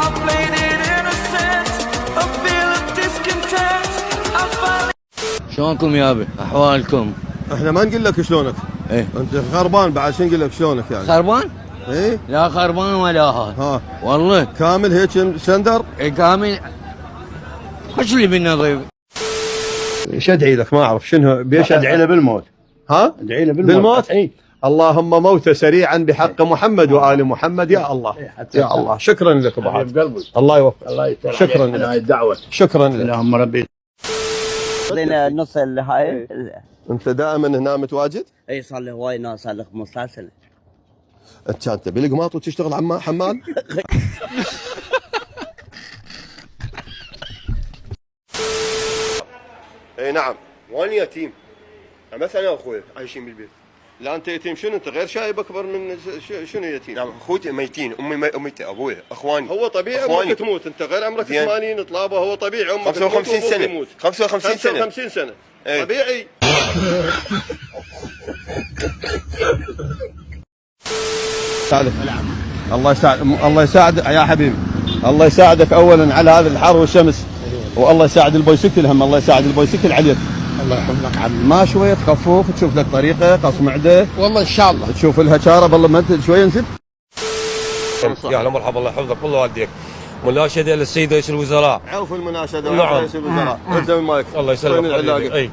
I played it innocent, a feel of discontent. I finally. شلونكم يا ابي؟ احوالكم؟ احنا ما نقول لك شلونك. ايه انت خربان بعد، شو نقول لك شلونك يعني؟ خربان؟ ايه لا خربان ولا هذا. ها والله كامل هيك سندر. إيه كامل. خش لي بالنظيف. ايش ادعي لك؟ ما اعرف شنو بيش ادعي له بالموت. ها؟ ادعي له بالموت؟ اي. اللهم موته سريعا بحق محمد وآل محمد يا الله. يا الله شكرا لك ابو حاتم. بقلبي. الله يوفقك. الله يستر. شكرا لك لك. هاي الدعوه. شكرا لك. اللهم ربي. اعطينا نص هاي. انت دائما هنا متواجد؟ اي صار لي هواي ناس، صار لي 15 سنه. انت بالقماط وتشتغل حمال؟ اي نعم. وانا يتيم مثلا انا واخوي عايشين بالبيت. لا انت يتيم شنو؟ انت غير شايب اكبر من شنو يتيم؟ نعم اخوتي ميتين، امي ابوي اخواني. هو طبيعي امك تموت، انت غير عمرك 80 طلابه، هو طبيعي امك 55 سنه 55 سنه 55 سنه ايه. طبيعي. سعدك. الله يساعدك يا حبيبي. الله يساعدك اولا على هذا الحر والشمس، والله يساعد البايسكل هم، الله يساعد البايسكل عليك. الله يحفظك عمي. ما شويه تخفف، تشوف لك طريقه قص معده والله ان شاء الله. تشوف لها شاره بالله ما انت شويه انزل. يا هلا مرحبا، الله يحفظك والله والديك. مناشده للسيد رئيس الوزراء. عوف المناشده. نعم. رئيس الوزراء. الزم المايك. الله يسلمك حبيبي. اي.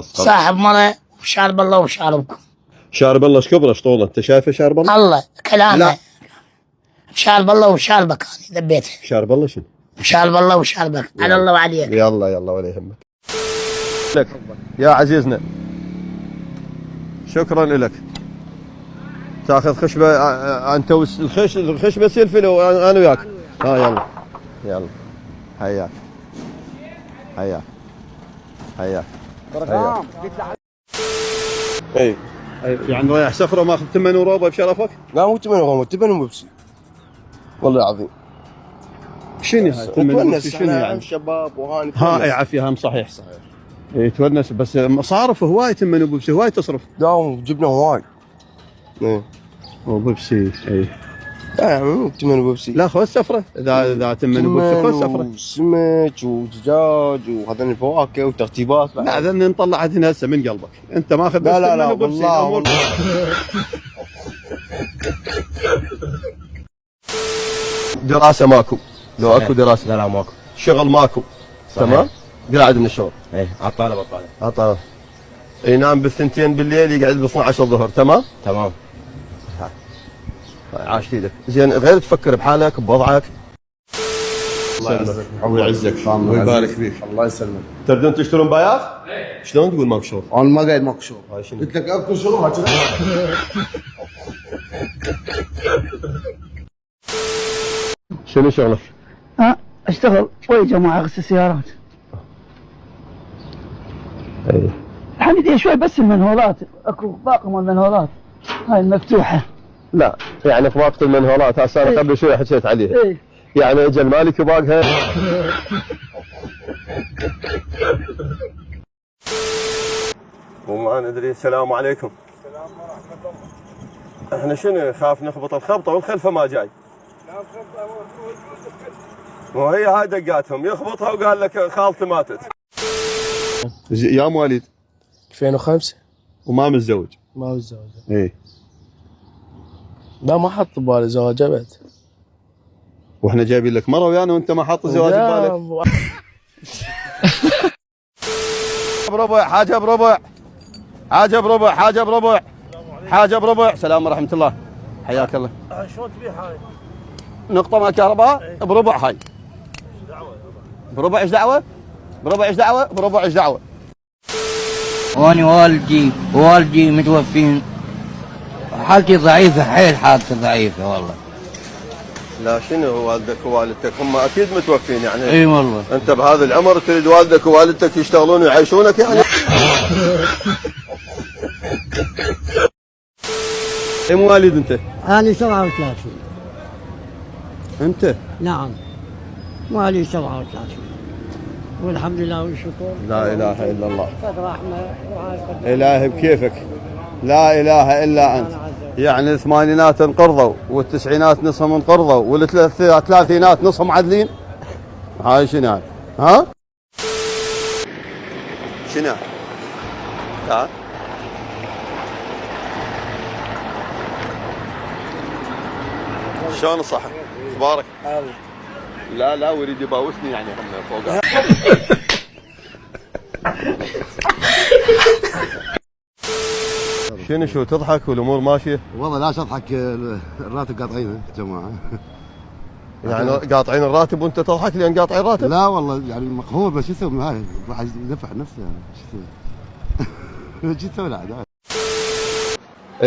صاحب مرة وشارب الله وشاربكم. شارب الله شكبره شطوله، انت شايفه شارب الله؟ الله كلامه. لا. شارب الله وشاربك انا ذبيته. شارب الله شنو؟ شارب الله وشاربك على الله وعليك. يلا يلا ولا يهمك. لك يا عزيزنا شكرا لك. تاخذ خشبه انت الخشبه سيلفي انا وياك. ها يلا يلا. حياك حياك حياك. بركام. اي يعني رايح سفره وماخذ تمن وروبه بشرفك؟ لا مو تمن غمو، تمن وبيبسي والله العظيم. شنو هاي تمن وبيبسي؟ شنو يعني؟ الشباب وهاني ها اي عافيه هم صحيح صحيح. اي تونس، بس مصارف هواي تمن وبيبسي هواي تصرف. داوم جبنا هواي. ايه وبيبسي اي. لا مو تمن وبيبسي. لا خذ سفره، اذا تمن وبيبسي خذ سفره. وسمك ودجاج وهذول الفواكه وترتيبات. لا هذا نطلع عندنا هسه من قلبك، انت ماخذ بس لا تمن وبيبسي. والله دراسه ماكو، لو اكو دراسه. لا ماكو. شغل ماكو. تمام؟ قاعد من الشغل. ايه عطاله بطاله. عطا ينام بالثنتين بالليل يقعد ب 12 الظهر. تمام؟ تمام. عاش ايدك. زين غير تفكر بحالك بوضعك. الله يعزك. الله يعزك ويبارك فيك. الله يسلمك. تبدون تشترون بايات؟ شلون تقول ماكو شغل؟ انا ما قاعد ماكو شغل. هاي شنو؟ قلت لك اكو شغل هكذا. شنو شغلك؟ اشتغل ويا جماعة اغسل سيارات. اي حميدي شوي بس المنهولات، اكو باقي من المنهولات هاي المفتوحة. لا يعني في وقت المنهولات هسه انا قبل شوي حكيت عليها. ايه يعني اجى المالك وباقها. وما ندري. السلام عليكم. السلام ورحمة الله. احنا شنو خاف نخبط الخبطه والخلفه ما جاي. لا الخبطه وهي هاي دقاتهم يخبطها وقال لك خالتي ماتت. يا مواليد 2005. وما متزوج؟ ما متزوج. ايه. لا ما حط ببالي زواج ابد. واحنا جايبين لك مره ويانا وانت ما حاط الزواج ببالك. بربع حاجه بربع حاجه بربع حاجه بربع حاجه بربع. سلام ورحمه الله. حياك الله. شلون تبيع هاي؟ نقطه مع كهرباء بربع. هاي بربع ايش دعوه؟ بربع ايش دعوه؟ بربع ايش دعوه؟ واني والدي متوفين، حالتي ضعيفة حيل، حالتي ضعيفة والله. لا شنو والدك ووالدتك هم اكيد متوفين يعني. اي والله. انت بهذا العمر تريد والدك ووالدتك يشتغلون ويعيشونك يعني. اي مواليد انت؟ أنا 37. انت؟ نعم مواليد 37 والحمد لله والشكر. لا اله الا الله. قد رحمه وعافيه. الهي بكيفك. لا اله الا انت. يعني الثمانينات انقرضوا والتسعينات نصهم انقرضوا والثلاثينات نصهم عدلين. هاي شنو هاي؟ ها؟ شنو هاي؟ تعال. شلون الصحة؟ اخبارك؟ لا لا ويريد يباوسني يعني فوق. شو تضحك والامور ماشيه؟ والله لا اضحك، الراتب قاطعينه جماعه. يعني قاطعين الراتب وانت تضحك لان قاطعين الراتب؟ لا والله يعني مقهور، بس شو يسوي هاي الواحد يدفع نفسه يعني شو يسوي؟ شو يسوي لا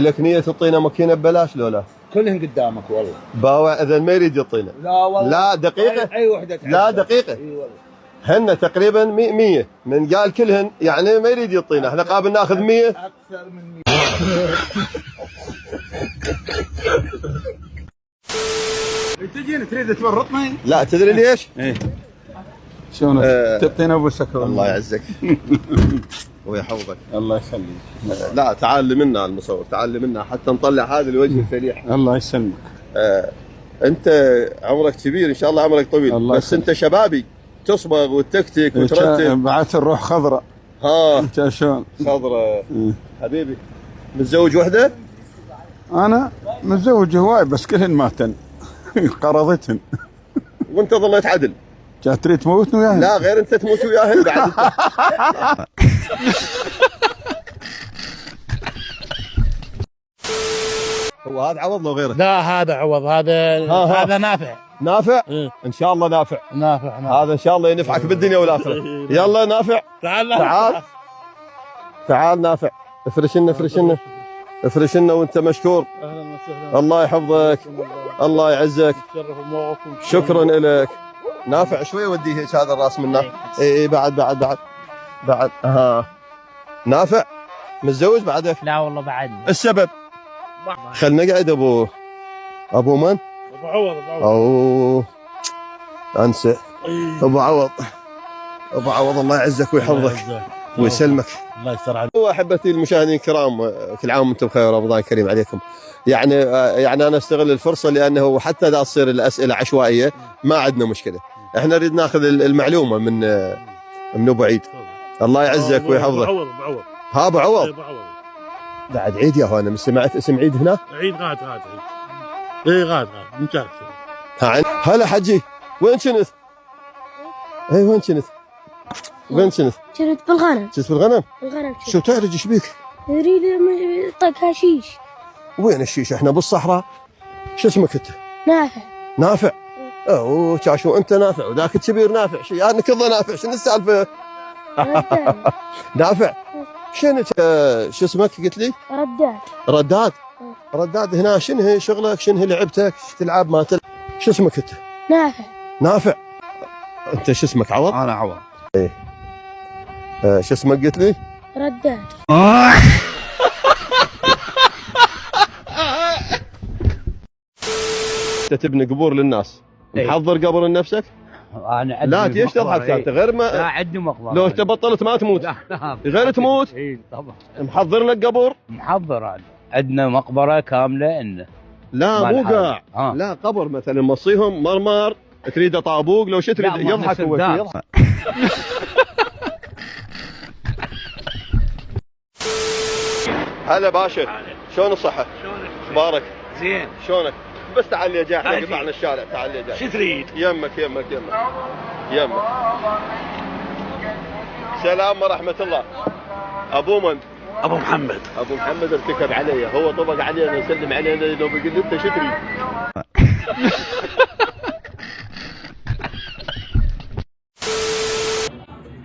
لك نية تعطينا ماكينة ببلاش لو لا؟ كلهم قدامك والله. باوع اذا ما يريد يعطينا. لا والله. لا دقيقة. اي وحدة. لا دقيقة. اي والله. هن تقريبا 100 من قال كلهن يعني ما يريد يعطينا، احنا قابل ناخذ 100. اكثر من 100. تجيني تريد تورطني؟ لا تدري ليش؟ ايه شلونك؟ تعطينا ابو سكر. الله يعزك ويحفظك. الله يخليك. لا تعال لي منا المصور، تعال لي منا حتى نطلع هذا الوجه الفليح. الله يسلمك. انت عمرك كبير ان شاء الله، عمرك طويل، الله بس انت شبابي تصبغ وتكتك وترتب. بعت الروح خضراء. ها انت شلون؟ خضراء. حبيبي متزوج وحده؟ انا متزوج هواي بس كلهن ماتن. قرضتهن. وانت ظليت عدل. كانت تريد تموتني وياهن؟ لا غير انت تموت وياهن بعد. هو هذا عوض لو غيره؟ لا هذا عوض، هذا نافع. نافع؟ إيه. ان شاء الله نافع. نافع. هذا ان شاء الله ينفعك بالدنيا والاخره. يلا نافع تعال تعال نافع، افرش لنا وانت مشكور. اهلا وسهلا. الله يحفظك، الله يعزك. تشرف بموقفكم. شكرا لك. نافع شوي وديه هيك هذا الراس منه. اي بعد ها. نافع متزوج بعدك؟ لا والله بعدني. السبب؟ خلنا نقعد ابو من؟ ابو عوض. او انسى. ابو عوض الله يعزك ويحفظك ويسلمك. الله يستر عليك. واحبتي المشاهدين الكرام، كل عام وانتم بخير ورمضان كريم عليكم. يعني انا استغل الفرصه لانه حتى اذا تصير الاسئله عشوائيه ما عندنا مشكله، احنا نريد ناخذ المعلومه من ابو عيد. الله يعزك ويحفظك. ابو عوض. ها ابو عوض بعد عيد يا اخوان، سمعت اسم عيد هنا؟ عيد غاد. اي غاد من كان. هلا حجي، وين كنت؟ اي وين كنت؟ كنت بالغنم. كنت بالغنم؟ بالغنم. شو تعرج ايش بيك؟ اريد طق حشيش. وين الشيش؟ احنا بالصحراء. شو اسمك انت؟ نافع. اوه شاشو انت نافع وذاك الكبير نافع، شو يعني كذا نافع، شنو السالفه؟ نافع. شنو شو اسمك قلت لي؟ رداد هنا. شنو هي شغلك؟ شنو هي لعبتك؟ تلعب ما تلعب؟ شو اسمك انت؟ نافع. انت شو اسمك عوض؟ انا عوض. ايه. شو اسمك قلت لي؟ رداد. انت تبني قبور للناس، محضر قبر لنفسك؟ انا لا ليش تضحك انت؟ غير ما لا عندي مقبره. لو انت بطلت ما تموت. لا غير تموت. اي طبعا. محضر لك قبر؟ محضر عندنا مقبره كامله انه. لا مو قاع. لا قبر مثلا مصيهم مرمر تريده طابوق لو شو تريد. يضحك هو يضحك. هلا باشا، شلون الصحة؟ شلونك؟ اخبارك؟ زين. شلونك؟ بس تعال لي جاي، احنا قطعنا الشارع، تعال لي جاي. شو تريد؟ يمك. سلام ورحمة الله. ابو من؟ ابو محمد. ابو محمد ارتكب علي، هو طبق علينا يسلم علينا لو بيقول لي انت شو تريد؟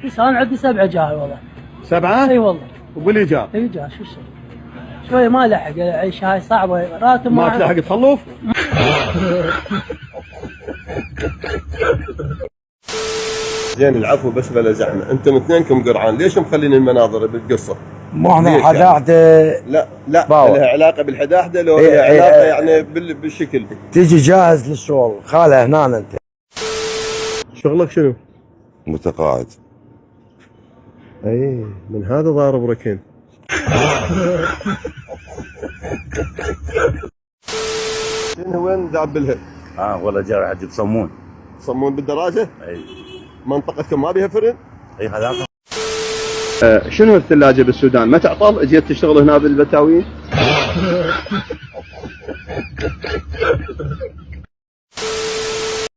بس انا عندي 7 جاي والله. 7؟ اي والله. واللي جاء؟ اي جاي شو السبب؟ شوي ما لحق، العيش هاي صعبه، راتب ما تلحق تخلص؟ زين العفو بس بلا زحمه، انتم اثنينكم قرعان، ليش مخلين المناظر بالقصه؟ مو احنا حداحده. لا لها علاقه بالحداحده، لو لها علاقه يعني بالشكل. تيجي جاهز للشغل، خاله هنا انت. شغلك شنو؟ متقاعد. اي من هذا ضارب ركين. شنو وين ذاب بالهند؟ والله جاي واحد بصمون. صمون بالدراجه؟ اي. منطقتكم ما بيها فرن؟ اي هذاك. شنو الثلاجه بالسودان؟ ما تعطل؟ جيت تشتغل هنا بالبتاوين؟